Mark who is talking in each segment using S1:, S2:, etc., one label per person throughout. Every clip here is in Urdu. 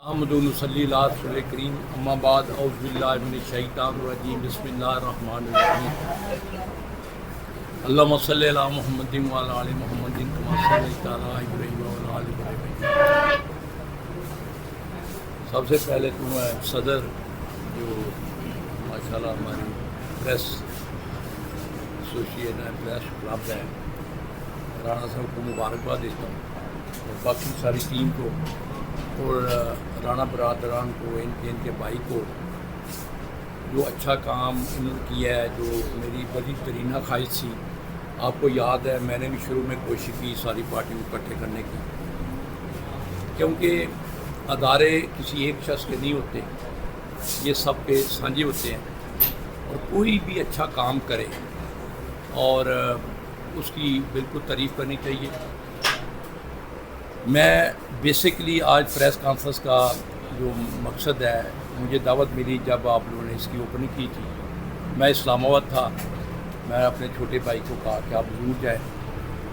S1: احمد صلی اللہ رسول کریم اما بعد اعوذ باللہ من الشیطان الرجیم بسم اللہ الرحمن الرحیم اللہم صلی علی محمد وعلی آل محمد کما صلیت علی ابراہیم وعلی آل ابراہیم۔ سب سے پہلے تو میں صدر جو ماشاءاللہ ہماری پریس ایسوسیشن ہے، پریس کلب ہے، رانا صاحب کو مبارکباد دیتا ہوں اور باقی ساری ٹیم کو اور رانا برادران کو، ان کے بھائی کو، جو اچھا کام انہوں نے کیا ہے، جو میری بڑی ترین خواہش تھی۔ آپ کو یاد ہے میں نے بھی شروع میں کوشش کی ساری پارٹیوں کو اکٹھے کرنے کی، کیونکہ ادارے کسی ایک شخص کے نہیں ہوتے، یہ سب کے سانجھے ہوتے ہیں، اور کوئی بھی اچھا کام کرے اور اس کی بالکل تعریف کرنی چاہیے۔ میں بیسکلی آج پریس کانفرنس کا جو مقصد ہے، مجھے دعوت ملی جب آپ لوگوں نے اس کی اوپننگ کی تھی، میں اسلام آباد تھا، میں اپنے چھوٹے بھائی کو کہا کہ آپ ضرور جائیں۔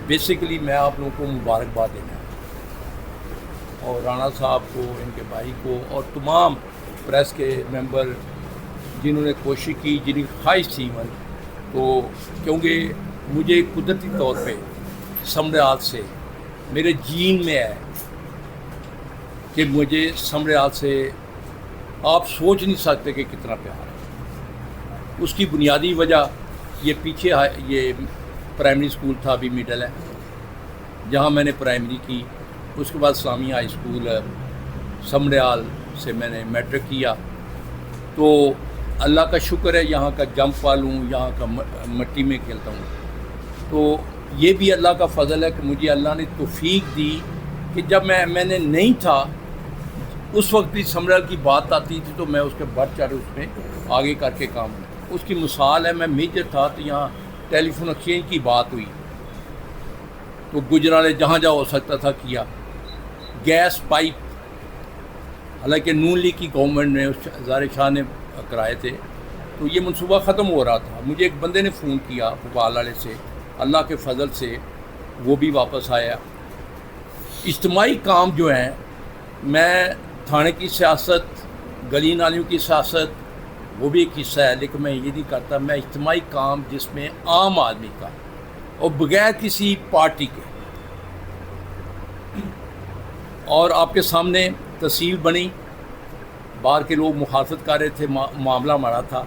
S1: بیسکلی میں آپ لوگوں کو مبارکباد دینا ہے، اور رانا صاحب کو، ان کے بھائی کو، اور تمام پریس کے ممبر جنہوں نے کوشش کی، جن کی خواہش تھی تو کیونکہ مجھے قدرتی طور پہ سمرال سے میرے جین میں ہے کہ مجھے سمرال سے آپ سوچ نہیں سکتے کہ کتنا پیار ہے۔ اس کی بنیادی وجہ یہ پیچھے یہ پرائمری اسکول تھا، ابھی مڈل ہے، جہاں میں نے پرائمری کی، اس کے بعد اسلامیہ ہائی اسکول سمرال سے میں نے میٹرک کیا۔ تو اللہ کا شکر ہے یہاں کا جمپ وال ہوں، یہاں کا مٹی میں کھیلتا ہوں، تو یہ بھی اللہ کا فضل ہے کہ مجھے اللہ نے توفیق دی کہ جب میں نے نہیں تھا اس وقت بھی سمرال کی بات آتی تھی تو میں اس کے بڑھ چڑھ اس میں آگے کر کے کام ہوں۔ اس کی مثال ہے، میں میجر تھا تو یہاں ٹیلی فون ایکسچینج کی بات ہوئی تو گجرالے جہاں جہاں ہو سکتا تھا کیا۔ گیس پائپ حالانکہ نون لیگ کی گورنمنٹ نے، ہزار شاہ نے کرائے تھے، تو یہ منصوبہ ختم ہو رہا تھا۔ مجھے ایک بندے نے فون کیا بھوپال والے سے، اللہ کے فضل سے وہ بھی واپس آیا۔ اجتماعی کام جو ہیں، میں تھانے کی سیاست، گلی نالیوں کی سیاست وہ بھی ایک حصہ ہے، لیکن میں یہ نہیں کرتا۔ میں اجتماعی کام جس میں عام آدمی کا اور بغیر کسی پارٹی کے، اور آپ کے سامنے تحصیل بنی، باہر کے لوگ مخالفت کر رہے تھے، معاملہ ہمارا تھا،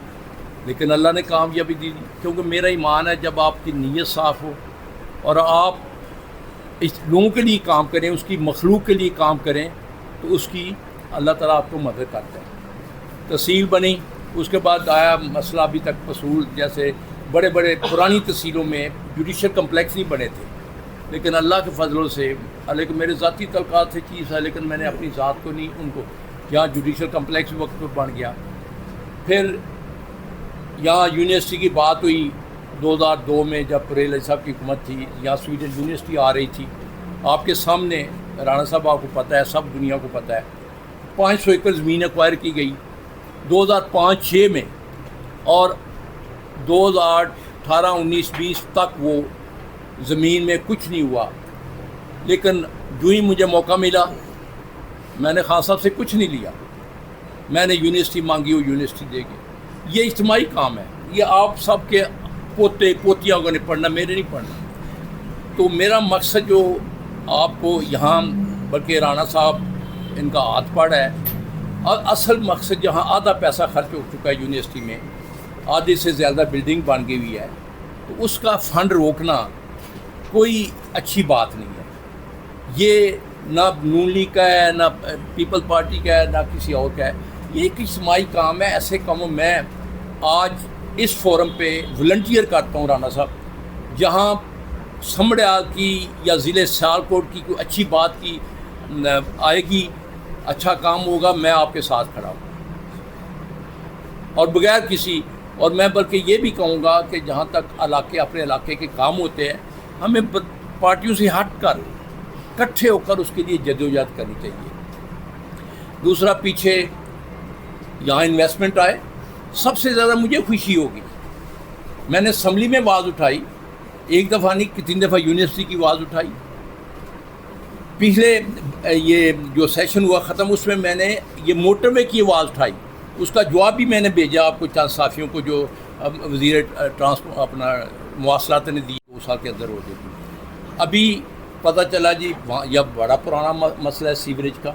S1: لیکن اللہ نے کامیابی دی، کیونکہ میرا ایمان ہے جب آپ کی نیت صاف ہو اور آپ اس لوگوں کے لیے کام کریں، اس کی مخلوق کے لیے کام کریں، تو اس کی اللہ تعالیٰ آپ کو مدد کرتا ہے۔ تحصیل بنی، اس کے بعد آیا مسئلہ ابھی تک وصول، جیسے بڑے بڑے پرانی تحصیلوں میں جوڈیشل کمپلیکس نہیں بنے تھے، لیکن اللہ کے فضلوں سے، لیکن میرے ذاتی تعلقات سے چیز ہے، لیکن میں نے اپنی ذات کو نہیں، ان کو یہاں جوڈیشل کمپلیکس وقت پہ بن گیا۔ پھر یہاں یونیورسٹی کی بات ہوئی 2002 میں، جب پریل صاحب کی حکومت تھی، یہاں سویڈن یونیورسٹی آ رہی تھی، آپ کے سامنے رانا صاحب، آپ کو پتہ ہے، سب دنیا کو پتہ ہے، 500 ایکڑ زمین ایکوائر کی گئی 2005-06 میں، اور 2018-19-20 تک وہ زمین میں کچھ نہیں ہوا۔ لیکن جو ہی مجھے موقع ملا، میں نے خان صاحب سے کچھ نہیں لیا، میں نے یونیورسٹی مانگی، وہ یونیورسٹی دے گی۔ یہ اجتماعی کام ہے، یہ آپ سب کے پوتے پوتیاں کو نے پڑھنا، میرے نہیں پڑھنا۔ تو میرا مقصد جو آپ کو یہاں، بلکہ رانا صاحب ان کا ہاتھ پڑ ہے، اور اصل مقصد جہاں آدھا پیسہ خرچ ہو چکا ہے یونیورسٹی میں، آدھے سے زیادہ بلڈنگ بن گئی ہوئی ہے، تو اس کا فنڈ روکنا کوئی اچھی بات نہیں ہے۔ یہ نہ نون لیگ کا ہے، نہ پیپل پارٹی کا ہے، نہ کسی اور کا ہے، یہ ایک اجتماعی کام ہے۔ ایسے کاموں میں آج اس فورم پہ والنٹیئر کرتا ہوں رانا صاحب، جہاں سمڑیال کی یا ضلع سیالکوٹ کی کوئی اچھی بات کی آئے گی، اچھا کام ہوگا، میں آپ کے ساتھ کھڑا ہوں، اور بغیر کسی، اور میں بلکہ یہ بھی کہوں گا کہ جہاں تک اپنے علاقے کے کام ہوتے ہیں، ہمیں پارٹیوں سے ہٹ کر اکٹھے ہو کر اس کے لیے جدوجہد کرنی چاہیے۔ دوسرا، پیچھے یہاں انویسٹمنٹ آئے، سب سے زیادہ مجھے خوشی ہوگی، میں نے اسمبلی میں آواز اٹھائی، ایک دفعہ نہیں 3 دفعہ یونیورسٹی کی آواز اٹھائی، پچھلے یہ جو سیشن ہوا ختم، اس میں میں نے یہ موٹر وے کی آواز اٹھائی، اس کا جواب بھی میں نے بھیجا آپ کو چند صحافیوں کو جو وزیر ٹرانسپورٹ اپنا مواصلات نے دی 2 سال کے اندر ہو جائے گی۔ ابھی پتہ چلا جی وہاں یہ بڑا پرانا مسئلہ ہے سیوریج کا،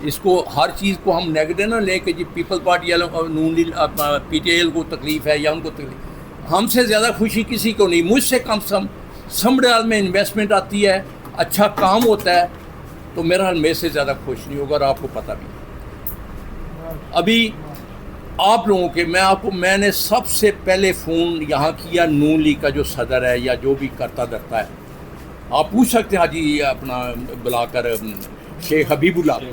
S1: اس کو ہر چیز کو ہم نیگیٹو نہ لیں کہ جی پیپل پارٹی والوں نون پی ٹی آئی کو تکلیف ہے یا ان کو تکلیف، ہم سے زیادہ خوشی کسی کو نہیں، مجھ سے کم سے کم سمڈیال میں انویسٹمنٹ آتی ہے، اچھا کام ہوتا ہے، تو میرا حال میرے سے زیادہ خوش نہیں ہوگا، اور آپ کو پتہ بھی ہے۔ ابھی آپ لوگوں کے میں نے سب سے پہلے فون یہاں کیا نون لیگ کا جو صدر ہے یا جو بھی کرتا دھرتا ہے، آپ پوچھ سکتے ہیں حاجی اپنا بلا کر شیخ حبیب اللہ،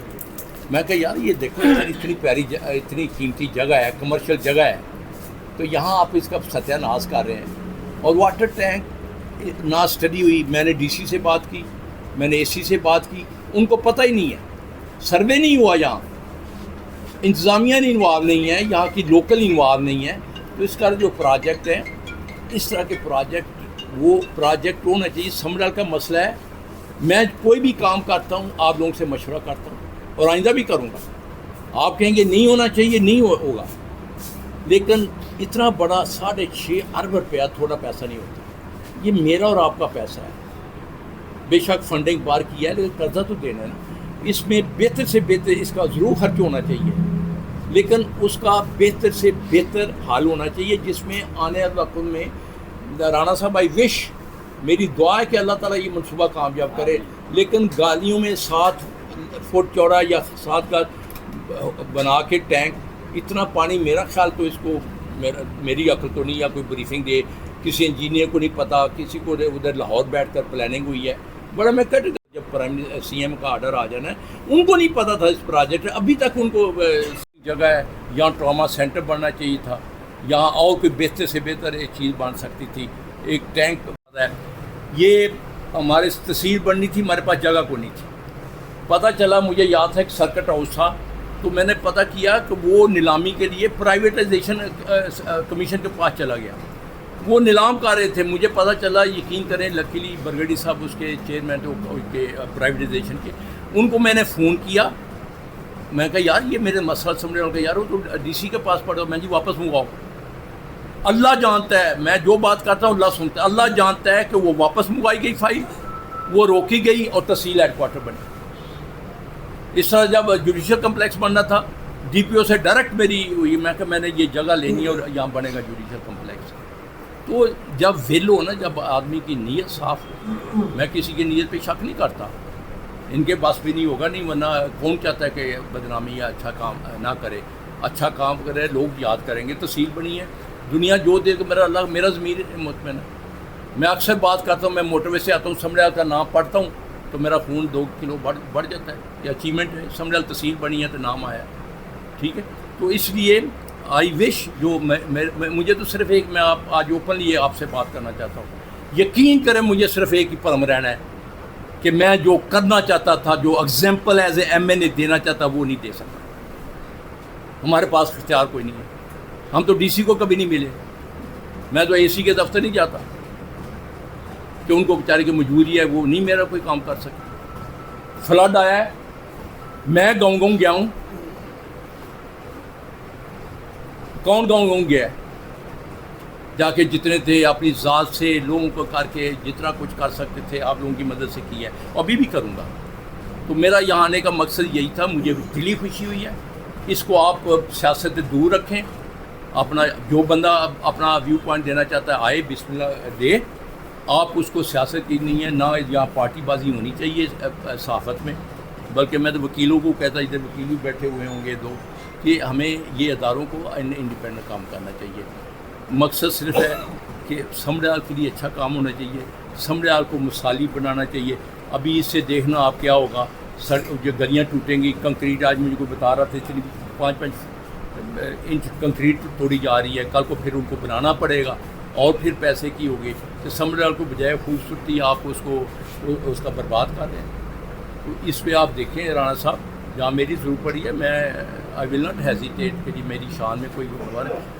S1: میں کہا یار یہ دیکھو اتنی پیاری اتنی قیمتی جگہ ہے، کمرشل جگہ ہے، تو یہاں آپ اس کا ستیہ ناش کر رہے ہیں۔ اور واٹر ٹینک نہ اسٹڈی ہوئی، میں نے ڈی سی سے بات کی، میں نے اے سی سے بات کی، ان کو پتہ ہی نہیں ہے، سروے نہیں ہوا، یہاں انتظامیہ انوالو نہیں ہے، یہاں کی لوکل انوالو نہیں ہے، تو اس کا جو پروجیکٹ ہے اس طرح کے پروجیکٹ وہ پروجیکٹ ہونا چاہیے۔ سمڈل کا مسئلہ ہے، میں کوئی بھی کام کرتا ہوں آپ لوگوں سے مشورہ کرتا ہوں اور آئندہ بھی کروں گا، آپ کہیں گے نہیں ہونا چاہیے، نہیں ہوگا، لیکن اتنا بڑا 6.5 ارب روپیہ تھوڑا پیسہ نہیں ہوتا، یہ میرا اور آپ کا پیسہ ہے، بے شک فنڈنگ بار کیا ہے لیکن قرضہ تو دینا ہے نا، اس میں بہتر سے بہتر اس کا ضرور خرچ ہونا چاہیے، لیکن اس کا بہتر سے بہتر حال ہونا چاہیے، جس میں آنے والے وقت میں رانا صاحب آئی وش، میری دعا ہے کہ اللہ تعالیٰ یہ منصوبہ کامیاب کرے، لیکن گالیوں میں 7 فٹ چوڑا یا 7 کا بنا کے ٹینک، اتنا پانی میرا خیال تو اس کو میری عقل تو نہیں، یا کوئی بریفنگ دے، کسی انجینئر کو نہیں پتا، کسی کو ادھر لاہور بیٹھ کر پلاننگ ہوئی ہے، بڑا میں کٹ جب پرائم سی ایم کا آرڈر آ جانا ہے، ان کو نہیں پتا تھا اس پروجیکٹ، ابھی تک ان کو جگہ ہے یہاں ٹراما سینٹر بننا چاہیے تھا، یہاں اور کوئی بہتر سے بہتر ایک چیز بن سکتی تھی، ایک ٹینک ہے، یہ ہمارے تحصیل بننی تھی، ہمارے پاس جگہ کو نہیں تھی، پتہ چلا مجھے یاد ہے کہ سرکٹ ہاؤس تھا، تو میں نے پتہ کیا کہ وہ نیلامی کے لیے پرائیویٹائزیشن کمیشن کے پاس چلا گیا، وہ نیلام کر رہے تھے، مجھے پتہ چلا، یقین کریں لکیلی برگڑی صاحب اس کے چیئرمین تو کے پرائیویٹائزیشن کے، ان کو میں نے فون کیا، میں کہا یار یہ میرے مسئلہ سمجھ رہا ہوں کہ یار وہ تو ڈی سی کے پاس پڑھو، میں جی واپس منگواؤ، اللہ جانتا ہے میں جو بات کرتا ہوں اللہ سنتا ہے، اللہ جانتا ہے کہ وہ واپس منگوائی گئی فائل، وہ روکی گئی اور تحصیل ہیڈ کوارٹر بنی۔ اس طرح جب جوڈیشل کمپلیکس بننا تھا، ڈی پی او سے ڈائریکٹ میری ہوئی، میں کہ میں نے یہ جگہ لینی ہے اور یہاں بنے گا جوڈیشل کمپلیکس۔ تو جب ویل ہو نا، جب آدمی کی نیت صاف ہو، میں کسی کی نیت پہ شک نہیں کرتا، ان کے پاس بھی نہیں ہوگا، نہیں ورنہ کون چاہتا ہے کہ بدنامی یا اچھا کام نہ کرے، اچھا کام کرے لوگ یاد کریں گے، تحصیل بنی ہے، دنیا جو دے کہ میرا اللہ میرا ضمیر مطمئن ہے۔ میں اکثر بات کرتا ہوں، میں موٹر وے سے آتا ہوں، سمڈیال کا نام پڑھتا ہوں تو میرا خون 2 کلو بڑھ جاتا ہے، یہ اچیومنٹ ہے، سمڈیال تحصیل بنی ہے تو نام آیا، ٹھیک ہے۔ تو اس لیے آئی وش، جو مجھے تو صرف ایک، میں آج اوپنلی آپ سے بات کرنا چاہتا ہوں، یقین کریں مجھے صرف ایک ہی پرم رہنا ہے کہ میں جو کرنا چاہتا تھا، جو example as A M N A دینا چاہتا وہ نہیں دے سکتا، ہمارے پاس اختیار کوئی نہیں ہے، ہم تو ڈی سی کو کبھی نہیں ملے، میں تو اے سی کے دفتر نہیں جاتا کہ ان کو بیچارے کی مجبوری ہے، وہ نہیں میرا کوئی کام کر سکے۔ فلڈ آیا ہے، میں گاؤں گیا ہوں، کون گاؤں گیا ہے، جا کے جتنے تھے اپنی ذات سے لوگوں کو کر کے جتنا کچھ کر سکتے تھے آپ لوگوں کی مدد سے کیا ہے، ابھی بھی کروں گا۔ تو میرا یہاں آنے کا مقصد یہی تھا، مجھے دلی خوشی ہوئی ہے، اس کو آپ سیاست سے دور رکھیں، اپنا جو بندہ اپنا ویو پوائنٹ دینا چاہتا ہے آئے، بسم اللہ دے، آپ اس کو سیاست کی نہیں ہے، نہ یہاں پارٹی بازی ہونی چاہیے صحافت میں، بلکہ میں تو وکیلوں کو کہتا، ادھر وکیل بھی بیٹھے ہوئے ہوں گے 2، کہ ہمیں یہ اداروں کو انڈیپینڈنٹ کام کرنا چاہیے، مقصد صرف ہے کہ سمڈیال کے لیے اچھا کام ہونا چاہیے، سمڈیال کو مثالی بنانا چاہیے۔ ابھی اس سے دیکھنا آپ کیا ہوگا، جو گلیاں ٹوٹیں گی، کنکریٹ آج مجھے کوئی بتا رہا تھا 5-5 انچ کنکریٹ توڑی جا رہی ہے، کل کو پھر ان کو بنانا پڑے گا اور پھر پیسے کی ہوگی، تو سمڈیال کو بجائے خوبصورتی آپ اس کا برباد کر رہے ہیں۔ تو اس پہ آپ دیکھیں رانا صاحب، جہاں میری ضرورت پڑی ہے، میں آئی ول ناٹ ہیزیٹیٹ کہ جی میری شان میں کوئی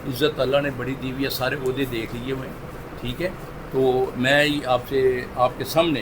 S1: عزت اللہ نے بڑی دی ہوئی ہے، سارے عہدے دیکھ لیے ہوئے ہیں، ٹھیک ہے۔ تو میں آپ کے سامنے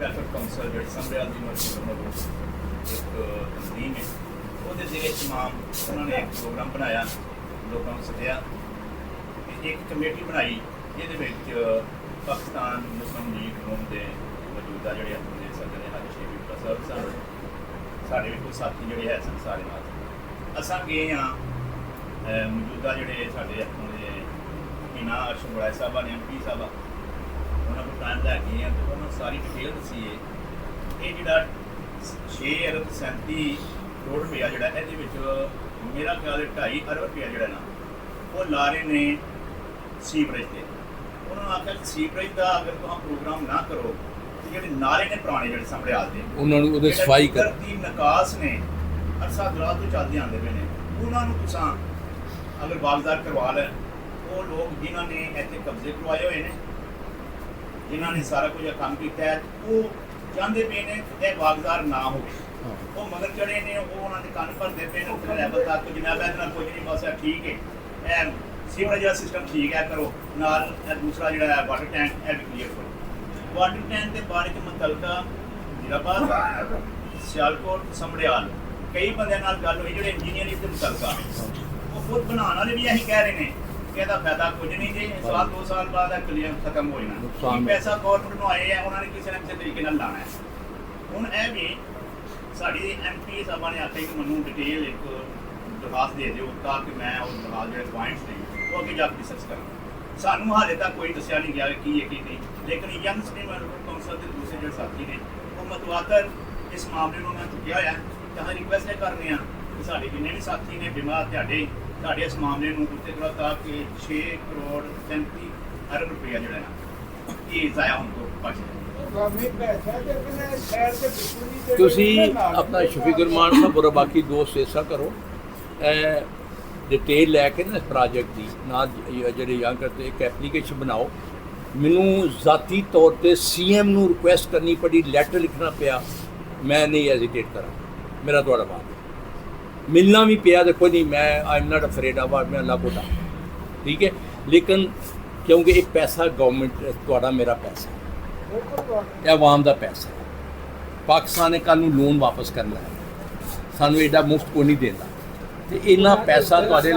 S2: ਵੈਲਫੇਅਰ ਕਾਉਂਸਲ ਜਿਹੜੀ ਸੰਭਿਆਲ ਦੀ ਮਰਜ਼ੀ ਵੱਲੋਂ ਇੱਕ ਤਨਜ਼ੀਮ ਹੈ, ਉਹਦੇ ਦੇ ਵਿੱਚ ਤਮਾਮ ਉਹਨਾਂ ਨੇ ਇੱਕ ਪ੍ਰੋਗਰਾਮ ਬਣਾਇਆ, ਲੋਕਾਂ ਨੂੰ ਸੱਦਿਆ, ਇੱਕ ਕਮੇਟੀ ਬਣਾਈ ਜਿਹਦੇ ਵਿੱਚ ਪਾਕਿਸਤਾਨ ਮੁਸਲਿਮ ਲੀਗ ਕੌਮ ਦੇ ਮੌਜੂਦਾ ਜਿਹੜੇ ਆਪਣੇ ਸਦਰ ਨੇ ਹਾਜੀ ਸ਼ੇਖ ਬੁੱਟਾ ਸਾਹਿਬ ਸਨ, ਸਾਡੇ ਵੀ ਕੋਈ ਸਾਥੀ ਜਿਹੜੇ ਹੈ ਸਨ, ਸਾਰੇ ਨਾਲ ਅਸਾਂ ਗਏ ਹਾਂ। ਮੌਜੂਦਾ ਜਿਹੜੇ ਸਾਡੇ ਆਪਣੇ ਮੀਨਾ ਅਰਸ਼ਦ ਬੜਾਈ ਸਾਹਿਬਾਂ ਨੇ MP ਸਾਹਿਬਾਂ ਉਹਨਾਂ ਨੂੰ ਟਾਈਮ ਲੈ ਕੇ ਆਏ ਤੇ ਉਹਨਾਂ ਨੂੰ ਸਾਰੀ ਡਿਟੇਲ ਦੱਸੀ ਹੈ। ਇਹ ਜਿਹੜਾ 6 ਅਰਬ 37 ਕਰੋੜ ਰੁਪਇਆ ਜਿਹੜਾ ਇਹਦੇ ਵਿੱਚ ਮੇਰਾ ਖਿਆਲ ਹੈ 2.5 ਅਰਬ ਰੁਪਇਆ ਜਿਹੜਾ ਨਾ ਉਹ ਲਾ ਰਹੇ ਨੇ ਸੀਵਰੇਜ ਤੇ। ਉਹਨਾਂ ਨੂੰ ਆਖਿਆ ਕਿ ਸੀਵਰੇਜ ਦਾ ਅਗਰ ਤੁਸੀਂ ਪ੍ਰੋਗਰਾਮ ਨਾ ਕਰੋ ਤੇ ਜਿਹੜੇ ਨਾਲੇ ਨੇ ਪੁਰਾਣੇ ਜਿਹੜੇ ਸੰਭੜਿਆਲ ਦੇ
S1: ਉਹਨਾਂ ਨੂੰ ਉਹਦੇ ਸਫਾਈ ਕਰ
S2: ਦੀ ਨਿਕਾਸ ਨੇ ਅਰਸਾ ਦਰਾਜ ਤੋਂ ਚੱਲਦੇ ਆਉਂਦੇ ਪਏ ਨੇ, ਉਹਨਾਂ ਨੂੰ ਤੁਸੀਂ ਅਗਰ ਵਾਗਜ਼ਾਰ ਕਰਵਾ ਲੈਣ, ਉਹ ਲੋਕ ਜਿਨ੍ਹਾਂ ਨੇ ਇੱਥੇ ਕਬਜ਼ੇ ਕਰਵਾਏ ਹੋਏ ਨੇ, ਜਿਨ੍ਹਾਂ ਨੇ ਸਾਰਾ ਕੁਝ ਕੰਮ ਕੀਤਾ ਹੈ, ਉਹ ਚਾਹੁੰਦੇ ਪਏ ਨੇ ਕਿ ਇਹ ਵਾਗਜ਼ਾਰ ਨਾ ਹੋਵੇ। ਉਹ ਮਗਰ ਚੜੇ ਨੇ, ਉਹ ਉਹਨਾਂ ਦੇ ਕੰਨ ਭਰਦੇ ਪਏ ਨੇ ਉੱਥੇ ਲੈਵਲ ਤੱਕ, ਜਨਾਬ ਇਹਦੇ ਨਾਲ ਕੁਝ ਨਹੀਂ, ਬਸ ਇਹ ਠੀਕ ਹੈ, ਇਹ ਸੀਵਰੇਜ ਦਾ ਸਿਸਟਮ ਠੀਕ ਹੈ ਕਰੋ, ਨਾਲ ਇਹ ਦੂਸਰਾ ਜਿਹੜਾ ਹੈ ਵਾਟਰ ਟੈਂਕ ਇਹ ਵੀ ਕਲੀਅਰ ਕਰੋ। ਵਾਟਰ ਟੈਂਕ ਦੇ ਬਾਰੇ 'ਚ ਮੁਤਲਕਾ ਜ਼ਿਲ੍ਹਾਬਾਦ, ਸਿਆਲਕੋਟ, ਸੰਭੜਿਆਲ ਕਈ ਬੰਦਿਆਂ ਨਾਲ ਗੱਲ ਹੋਈ ਜਿਹੜੇ ਇੰਜੀਨੀਅਰਿੰਗ ਦੇ ਮੁਤਲਕਾ, ਉਹ ਖੁਦ ਬਣਾਉਣ ਵਾਲੇ ਵੀ ਇਹੀ ਕਹਿ ਰਹੇ ਨੇ ਕਿ ਇਹਦਾ ਫਾਇਦਾ ਕੁਝ ਨਹੀਂ ਜੀ, ਸਾਲ 2 ਸਾਲ ਬਾਅਦ ਇਹ ਕਲੀਅਰ ਖਤਮ ਹੋ ਜਾਣਾ। ਪੈਸਾ ਗੌਰਮੈਂਟ ਨੂੰ ਆਏ ਆ, ਉਹਨਾਂ ਨੇ ਕਿਸੇ ਨਾ ਕਿਸੇ ਤਰੀਕੇ ਨਾਲ ਲਾਣਾ ਹੈ। ਹੁਣ ਇਹ ਵੀ ਸਾਡੀ MP ਸਾਹਿਬਾਂ ਨੇ ਆਖਿਆ ਕਿ ਮੈਨੂੰ ਡਿਟੇਲ ਇੱਕ ਦਰਖਾਸਤ ਦੇ ਦਿਓ ਤਾਂ ਕਿ ਮੈਂ ਉਹ ਦਰਖਾਸਤ ਜਿਹੜੇ ਪੁਆਇੰਟਸ ਨੇ ਉਹ ਅੱਗੇ ਜਾ ਕੇ ਰਿਸਰਚ ਕਰਾਂ। ਸਾਨੂੰ ਹਾਲੇ ਤੱਕ ਕੋਈ ਦੱਸਿਆ ਨਹੀਂ ਗਿਆ ਕੀ ਹੈ ਕੀ ਨਹੀਂ, ਲੇਕਿਨ ਯੰਗ ਸਟ੍ਰੀਮ ਕਾਉਂਸਲ ਦੇ ਦੂਸਰੇ ਜਿਹੜੇ ਸਾਥੀ ਨੇ ਉਹ ਮਤਵਾਤਰ ਇਸ ਮਾਮਲੇ ਨੂੰ ਉਹਨਾਂ ਚੁੱਕਿਆ ਹੋਇਆ। ਤਾਂ ਅਸੀਂ ਰਿਕੁਐਸਟ ਕਰਨੇ ਆ ਕਿ ਸਾਡੇ ਜਿੰਨੇ ਵੀ ਸਾਥੀ ਨੇ ਬਿਮਾਰ ਤੁਹਾਡੇ ਇਸ ਮਾਮਲੇ ਨੂੰ ਉੱਤੇ ਕਰੋ ਤਾਂ ਕਿ 6 ਕਰੋੜ 37 ਅਰਬ ਰੁਪਇਆ ਜਿਹੜਾ ਹੈ ਇਹ ਜ਼ਾਇਆ ਹੋਣ ਤੋਂ ਬਚ ਜਾਏ।
S1: ਤੁਸੀਂ ਆਪਣਾ ਸ਼ਫੀਕੁਰ ਰਹਿਮਾਨ ਸਾਹਿਬ ਔਰ ਬਾਕੀ ਦੋਸਤ ਐਸਾ ਕਰੋ, ਡਿਟੇਲ ਲੈ ਕੇ ਨਾ ਇਸ ਪ੍ਰੋਜੈਕਟ ਦੀ ਨਾਲ ਜਿਹੜੇ ਯੰਗ ਕਰਦੇ ਇੱਕ ਐਪਲੀਕੇਸ਼ਨ ਬਣਾਓ। ਮੈਨੂੰ ਜ਼ਾਤੀ ਤੌਰ ਤੇ CM ਨੂੰ ਰਿਕੁਐਸਟ ਕਰਨੀ ਪੜੀ, ਲੈਟਰ ਲਿਖਣਾ ਪਿਆ, ਮੈਂ ਨਹੀਂ ਹੈਜ਼ੀਟੇਟ ਕਰਾਂ, ਮੇਰਾ ਤੁਹਾਡਾ ਬਾਤ ਮਿਲਣਾ ਵੀ ਪਿਆ ਦੇਖੋ ਨਹੀਂ, ਮੈਂ I am not afraid of ਮੈਂ ਅੱਲਾ ਕੋਟਾ ਠੀਕ ਹੈ, ਲੇਕਿਨ ਕਿਉਂਕਿ ਇਹ ਪੈਸਾ ਗਵਰਨਮੈਂਟ ਤੁਹਾਡਾ ਮੇਰਾ ਪੈਸਾ ਇਹ ਆਵਾਮ ਦਾ ਪੈਸਾ ਹੈ। ਪਾਕਿਸਤਾਨ ਨੇ ਕੱਲ੍ਹ ਨੂੰ ਲੋਨ ਵਾਪਸ ਕਰਨਾ ਹੈ, ਸਾਨੂੰ ਐਡਾ ਮੁਫਤ ਕੋਈ ਨਹੀਂ ਦਿੰਦਾ, ਤੇ ਇੰਨਾ ਪੈਸਾ ਤੁਹਾਡੇ